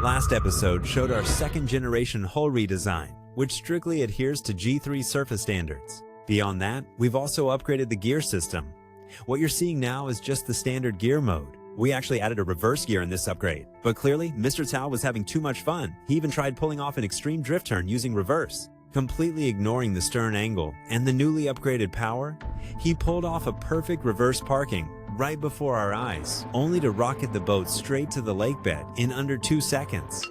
Last episode showed our second generation hull redesign, which strictly adheres to G3 surface standards. Beyond that, we've also upgraded the gear system. What you're seeing now is just the standard gear mode. We actually added a reverse gear in this upgrade, but clearly Mr. Tao was having too much fun. He even tried pulling off an extreme drift turn using reverse. Completely ignoring the stern angle and the newly upgraded power, he pulled off a perfect reverse parking right before our eyes, only to rocket the boat straight to the lake bed in under 2 seconds.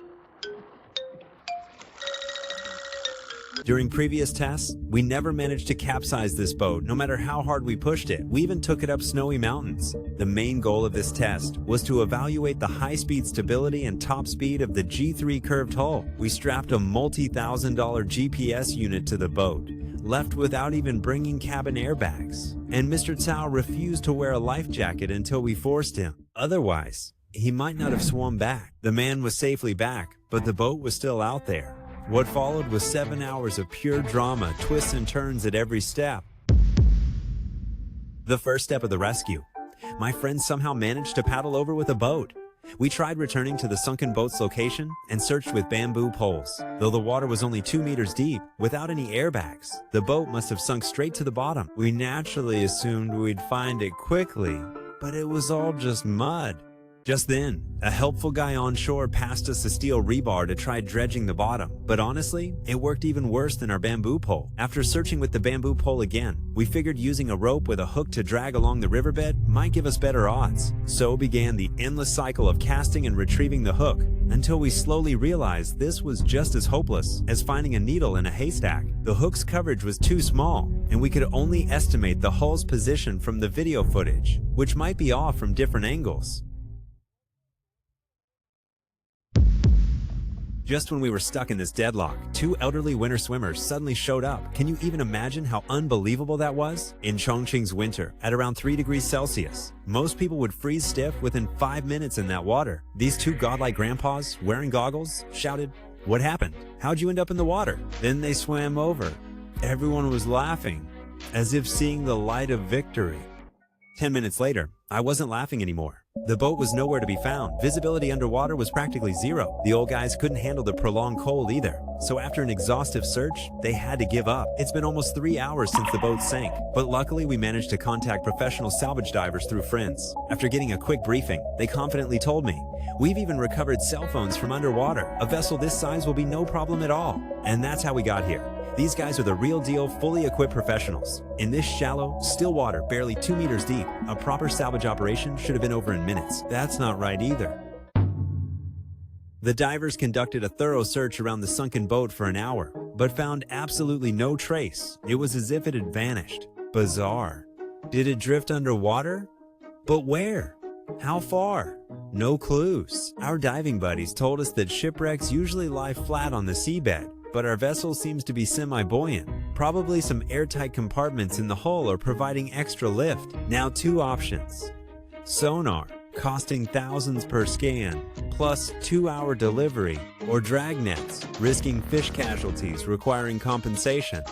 During previous tests, we never managed to capsize this boat no matter how hard we pushed it. We even took it up snowy mountains. The main goal of this test was to evaluate the high-speed stability and top speed of the G3 curved hull. We strapped a multi-$1,000 GPS unit to the boat, left without even bringing cabin airbags. And Mr. Tsao refused to wear a life jacket until we forced him. Otherwise, he might not have swum back. The man was safely back, but the boat was still out there. What followed was 7 hours of pure drama, twists and turns at every step. The first step of the rescue. My friend somehow managed to paddle over with a boat. We tried returning to the sunken boat's location and searched with bamboo poles. Though the water was only 2 meters deep, without any airbags, the boat must have sunk straight to the bottom. We naturally assumed we'd find it quickly, but it was all just mud. Just then, a helpful guy on shore passed us a steel rebar to try dredging the bottom, but honestly, it worked even worse than our bamboo pole. After searching with the bamboo pole again, we figured using a rope with a hook to drag along the riverbed might give us better odds. So began the endless cycle of casting and retrieving the hook, until we slowly realized this was just as hopeless as finding a needle in a haystack. The hook's coverage was too small, and we could only estimate the hull's position from the video footage, which might be off from different angles. Just when we were stuck in this deadlock, 2 elderly winter swimmers suddenly showed up. Can you even imagine how unbelievable that was? In Chongqing's winter, at around 3 degrees Celsius, most people would freeze stiff within 5 minutes in that water. These 2 godlike grandpas, wearing goggles, shouted, "What happened? How'd you end up in the water?" Then they swam over. Everyone was laughing, as if seeing the light of victory. 10 minutes later, I wasn't laughing anymore. The boat was nowhere to be found. Visibility underwater was practically zero. The old guys couldn't handle the prolonged cold either. So after an exhaustive search, they had to give up. It's been almost 3 hours since the boat sank, but luckily we managed to contact professional salvage divers through friends. After getting a quick briefing, they confidently told me, "We've even recovered cell phones from underwater. A vessel this size will be no problem at all." And that's how we got here. These guys are the real deal, fully equipped professionals. In this shallow, still water, barely 2 meters deep, a proper salvage operation should have been over in minutes. That's not right either. The divers conducted a thorough search around the sunken boat for an hour, but found absolutely no trace. It was as if it had vanished. Bizarre. Did it drift underwater? But where? How far? No clues. Our diving buddies told us that shipwrecks usually lie flat on the seabed, but our vessel seems to be semi-buoyant. Probably some airtight compartments in the hull are providing extra lift. Now 2 options. Sonar, costing thousands per scan, plus 2-hour delivery, or drag nets, risking fish casualties requiring compensation.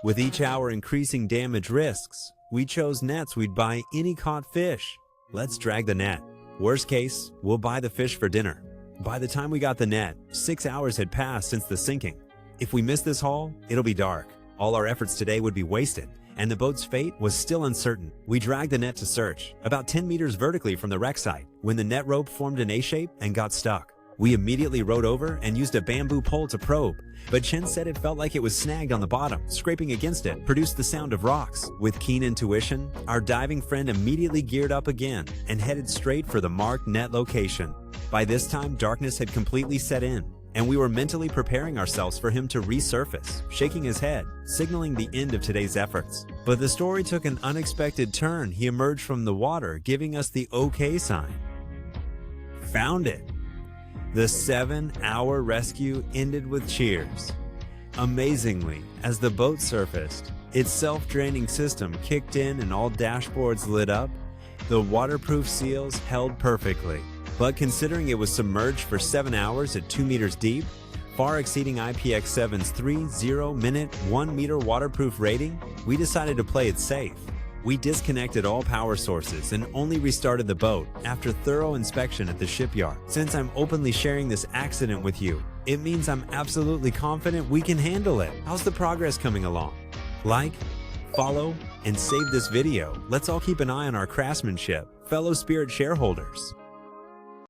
With each hour increasing damage risks, we chose nets we'd buy any caught fish. Let's drag the net. Worst case, we'll buy the fish for dinner. By the time we got the net, 6 hours had passed since the sinking. If we miss this haul, it'll be dark. All our efforts today would be wasted, and the boat's fate was still uncertain. We dragged the net to search, about 10 meters vertically from the wreck site, when the net rope formed an A-shape and got stuck. We immediately rowed over and used a bamboo pole to probe, but Chen said it felt like it was snagged on the bottom. Scraping against it produced the sound of rocks. With keen intuition, our diving friend immediately geared up again and headed straight for the marked net location. By this time, darkness had completely set in, and we were mentally preparing ourselves for him to resurface, shaking his head, signaling the end of today's efforts. But the story took an unexpected turn. He emerged from the water, giving us the OK sign. Found it. The 7-hour rescue ended with cheers. Amazingly, as the boat surfaced, its self-draining system kicked in and all dashboards lit up. The waterproof seals held perfectly. But considering it was submerged for 7 hours at 2 meters deep, far exceeding IPX7's 30-minute, 1 meter waterproof rating, we decided to play it safe. We disconnected all power sources and only restarted the boat after thorough inspection at the shipyard. Since I'm openly sharing this accident with you, it means I'm absolutely confident we can handle it. How's the progress coming along? Like, follow, and save this video. Let's all keep an eye on our craftsmanship, fellow Spirit shareholders.